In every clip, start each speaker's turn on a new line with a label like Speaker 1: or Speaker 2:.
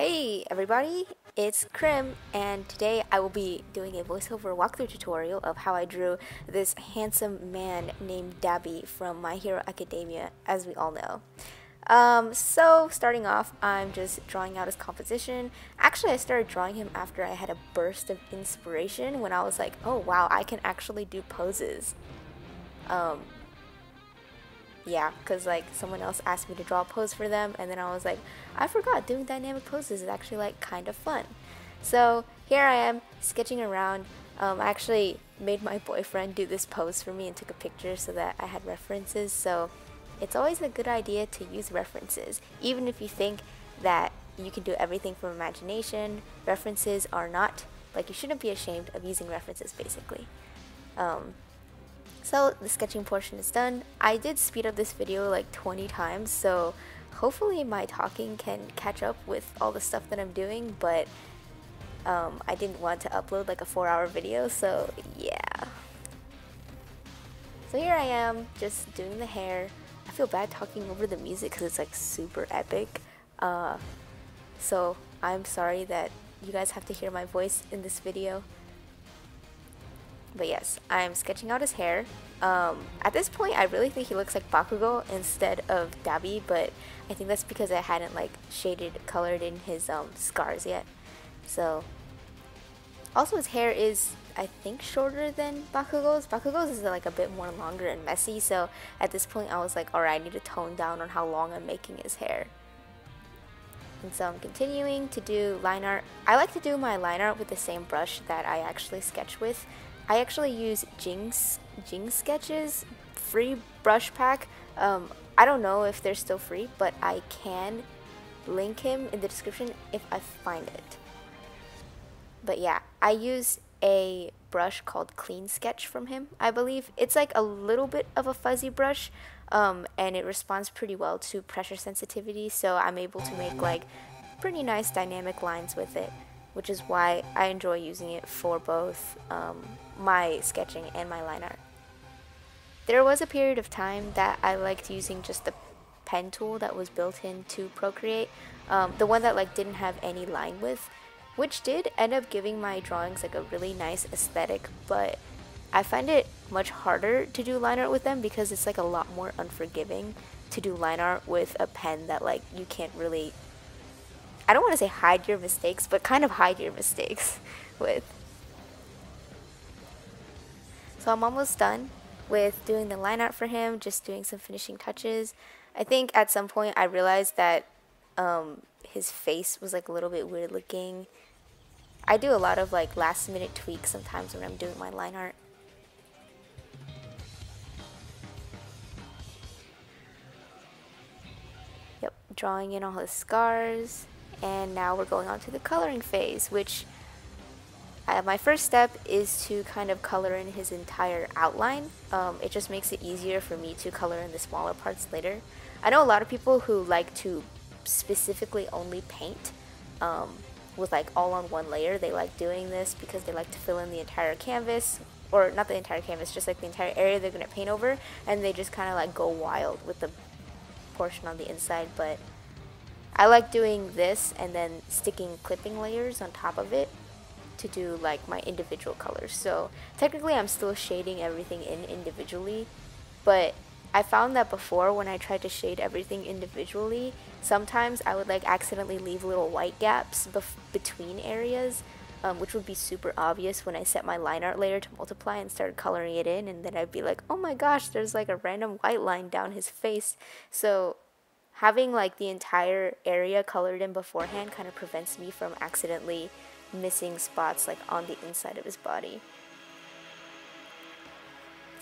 Speaker 1: Hey everybody, it's Crym, and today I will be doing a voiceover walkthrough tutorial of how I drew this handsome man named Dabi from My Hero Academia, as we all know. So starting off, I'm just drawing out his composition. Actually, I started drawing him after I had a burst of inspiration when I was like, oh wow, I can actually do poses. Yeah, because like someone else asked me to draw a pose for them, and then I was like, I forgot doing dynamic poses is actually like kind of fun. So here I am sketching around. I actually made my boyfriend do this pose for me and took a picture so that I had references. So it's always a good idea to use references, even if you think that you can do everything from imagination. References are not, like, you shouldn't be ashamed of using references basically. So the sketching portion is done. I did speed up this video like 20 times, so hopefully my talking can catch up with all the stuff that I'm doing, but I didn't want to upload like a 4-hour video, so yeah. So here I am, just doing the hair. I feel bad talking over the music because it's like super epic. So I'm sorry that you guys have to hear my voice in this video. But yes, I'm sketching out his hair. At this point, I really think he looks like Boku instead of Dabi, but I think that's because I hadn't like colored in his scars yet. So, also his hair is, I think, shorter than Bakugo's. Bakugo's is like a bit more longer and messy, so at this point I was like, alright, I need to tone down on how long I'm making his hair. And so I'm continuing to do line art. I like to do my line art with the same brush that I actually sketch with. I actually use Jing's Sketches free brush pack. I don't know if they're still free, but I can link him in the description if I find it. But yeah, I use a brush called Clean Sketch from him, I believe. It's like a little bit of a fuzzy brush, and it responds pretty well to pressure sensitivity, so I'm able to make like pretty nice dynamic lines with it, which is why I enjoy using it for both my sketching and my line art. There was a period of time that I liked using just the pen tool that was built into Procreate, the one that like didn't have any line width, which did end up giving my drawings like a really nice aesthetic, but I find it much harder to do line art with them because it's like a lot more unforgiving to do line art with a pen that like you can't really, I don't want to say hide your mistakes, but kind of hide your mistakes with. So I'm almost done with doing the line art for him, just doing some finishing touches. I think at some point I realized that his face was like a little bit weird looking. I do a lot of like last minute tweaks sometimes when I'm doing my line art. Yep, drawing in all his scars. And now we're going on to the coloring phase, which my first step is to kind of color in his entire outline. It just makes it easier for me to color in the smaller parts later. I know a lot of people who like to specifically only paint with like all on one layer. They like doing this because they like to fill in the entire canvas, or not the entire canvas, just like the entire area they're going to paint over, and they just kind of like go wild with the portion on the inside. But I like doing this and then sticking clipping layers on top of it to do like my individual colors. So technically I'm still shading everything in individually, but I found that before when I tried to shade everything individually, sometimes I would like accidentally leave little white gaps between areas, which would be super obvious when I set my line art layer to multiply and started coloring it in, and then I'd be like, oh my gosh, there's like a random white line down his face. So having like the entire area colored in beforehand kind of prevents me from accidentally missing spots like on the inside of his body.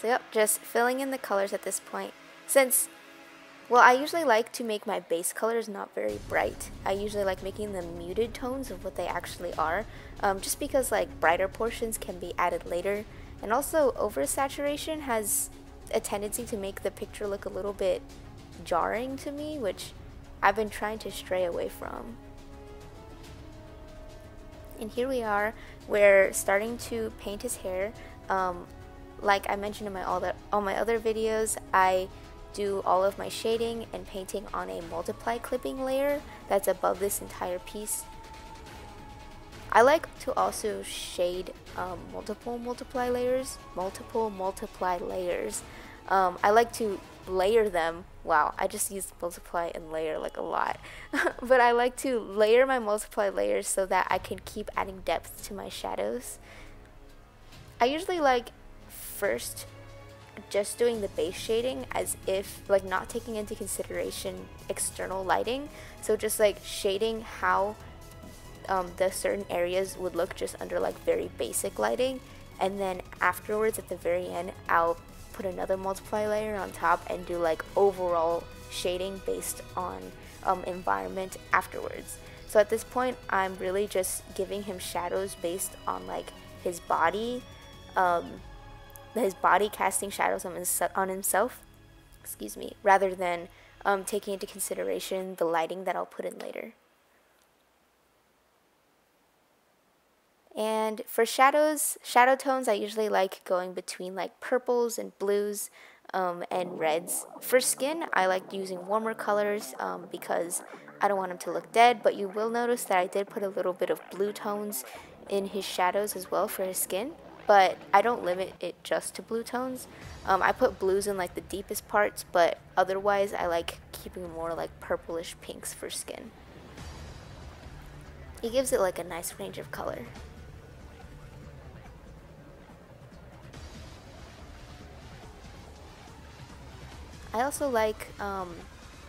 Speaker 1: So yep, just filling in the colors at this point. Since, well, I usually like to make my base colors not very bright. I usually like making them muted tones of what they actually are, just because like brighter portions can be added later. And also oversaturation has a tendency to make the picture look a little bit jarring to me, which I've been trying to stray away from. And here we are, we're starting to paint his hair. Like I mentioned in all my other videos, I do all of my shading and painting on a multiply clipping layer that's above this entire piece. I like to also shade multiple multiply layers. I like to layer them. Wow, I just used multiply and layer like a lot. But I like to layer my multiply layers so that I can keep adding depth to my shadows. I usually like first just doing the base shading as if like not taking into consideration external lighting. So just like shading how the certain areas would look just under like very basic lighting, and then afterwards at the very end I'll put another multiply layer on top and do like overall shading based on environment afterwards. So at this point I'm really just giving him shadows based on like his body casting shadows on himself, excuse me, rather than taking into consideration the lighting that I'll put in later. And for shadow tones, I usually like going between like purples and blues and reds. For skin, I like using warmer colors because I don't want him to look dead, but you will notice that I did put a little bit of blue tones in his shadows as well for his skin, but I don't limit it just to blue tones. I put blues in like the deepest parts, but otherwise I like keeping more like purplish pinks for skin. It gives it like a nice range of color. I also like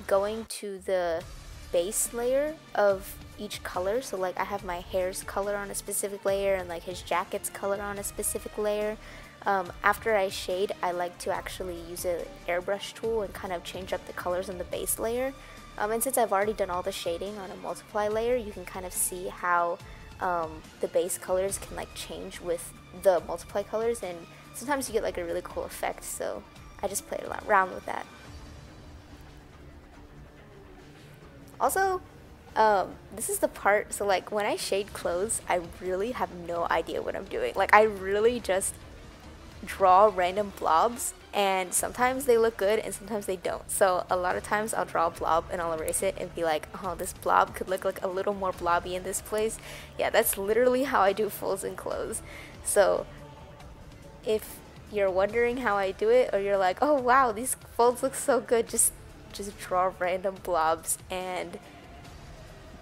Speaker 1: going to the base layer of each color. So like I have my hair's color on a specific layer and like his jacket's color on a specific layer. After I shade, I like to actually use an airbrush tool and kind of change up the colors on the base layer. And since I've already done all the shading on a multiply layer, you can kind of see how the base colors can like change with the multiply colors, and sometimes you get like a really cool effect. So I just played around with that. Also, this is the part, so like when I shade clothes, I really have no idea what I'm doing. Like I really just draw random blobs, and sometimes they look good and sometimes they don't. So a lot of times I'll draw a blob and I'll erase it and be like, oh, this blob could look like a little more blobby in this place. Yeah, that's literally how I do folds in clothes. So if you're wondering how I do it, or you're like, oh wow, these folds look so good, just draw random blobs and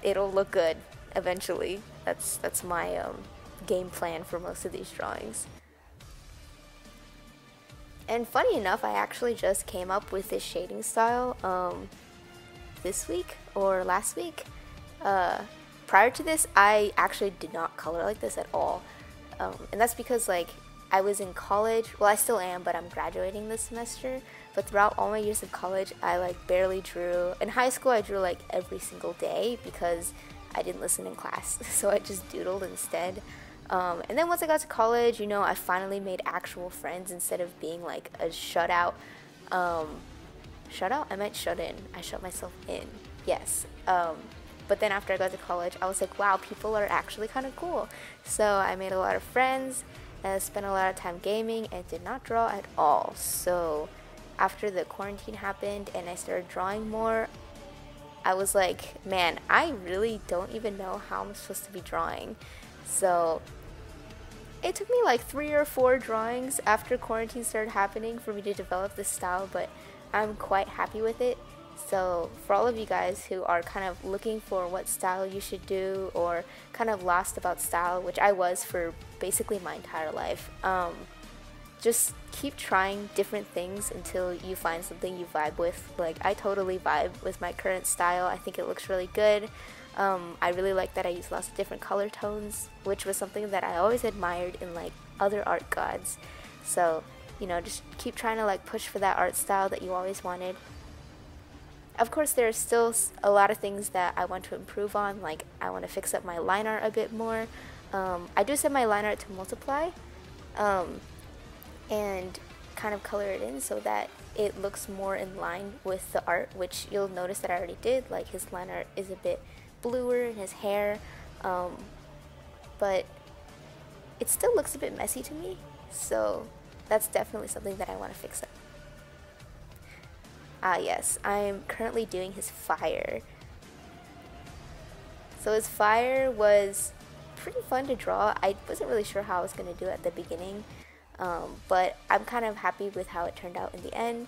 Speaker 1: it'll look good eventually. That's my game plan for most of these drawings. And funny enough, I actually just came up with this shading style this week or last week. Prior to this, I actually did not color like this at all, and that's because like I was in college. Well, I still am, but I'm graduating this semester. But throughout all my years of college, I like barely drew. In high school, I drew like every single day because I didn't listen in class, so I just doodled instead. And then once I got to college, you know, I finally made actual friends instead of being like a shutout. Shutout? I meant shut in. I shut myself in. Yes. But then after I got to college, I was like, wow, people are actually kind of cool. So I made a lot of friends, spent a lot of time gaming, and did not draw at all. So after the quarantine happened and I started drawing more, I was like, man, I really don't even know how I'm supposed to be drawing. So it took me like 3 or 4 drawings after quarantine started happening for me to develop this style, but I'm quite happy with it. So for all of you guys who are kind of looking for what style you should do, or kind of lost about style, which I was for basically my entire life, just keep trying different things until you find something you vibe with. Like I totally vibe with my current style. I think it looks really good. I really like that I use lots of different color tones, which was something that I always admired in like other art gods. So, you know, just keep trying to like push for that art style that you always wanted. Of course, there are still a lot of things that I want to improve on. Like I want to fix up my line art a bit more. I do set my line art to multiply, and kind of color it in so that it looks more in line with the art, which you'll notice that I already did. Like his line art is a bit bluer in his hair, but it still looks a bit messy to me, so that's definitely something that I want to fix up. Ah yes, I'm currently doing his fire. So his fire was pretty fun to draw. I wasn't really sure how I was going to do it at the beginning, but I'm kind of happy with how it turned out in the end.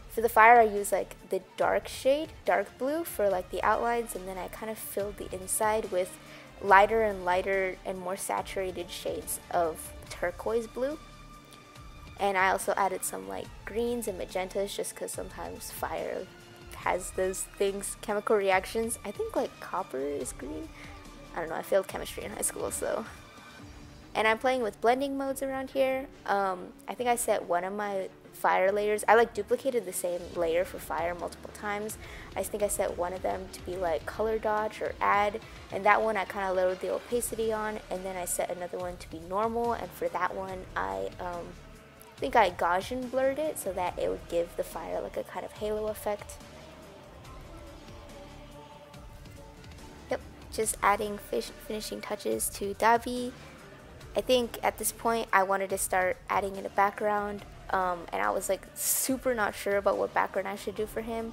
Speaker 1: For the fire, I used like the dark shade, dark blue, for like the outlines, and then I kind of filled the inside with lighter and lighter and more saturated shades of turquoise blue. And I also added some like greens and magentas just because sometimes fire has those things, chemical reactions. I think like copper is green. I don't know, I failed chemistry in high school, so. And I'm playing with blending modes around here. I think I set one of my fire layers. I like duplicated the same layer for fire multiple times. I think I set one of them to be like color dodge or add, and that one I kind of lowered the opacity on, and then I set another one to be normal, and for that one I think I Gaussian blurred it so that it would give the fire like a kind of halo effect. Yep, just adding finishing touches to Dabi. I think at this point I wanted to start adding in a background, and I was like super not sure about what background I should do for him.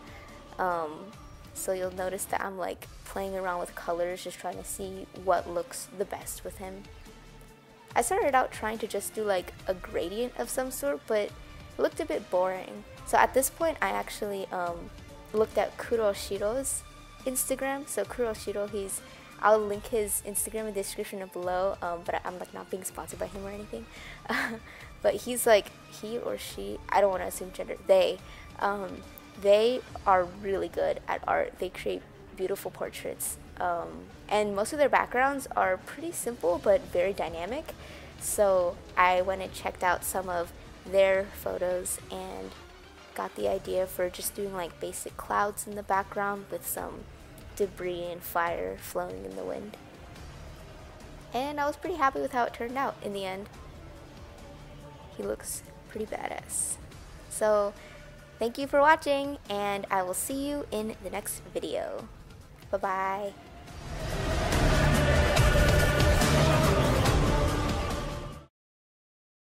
Speaker 1: So you'll notice that I'm like playing around with colors, just trying to see what looks the best with him. I started out trying to just do like a gradient of some sort, but it looked a bit boring. So at this point I actually looked at Kuroshiro's Instagram. So Kuroshiro, I'll link his Instagram in the description below, but I'm like not being sponsored by him or anything. But he's like, he or she, I don't want to assume gender, they are really good at art. They create beautiful portraits, and most of their backgrounds are pretty simple but very dynamic. So I went and checked out some of their photos and got the idea for just doing like basic clouds in the background with some debris and fire flowing in the wind. And I was pretty happy with how it turned out in the end. He looks pretty badass. So thank you for watching, and I will see you in the next video. Bye bye.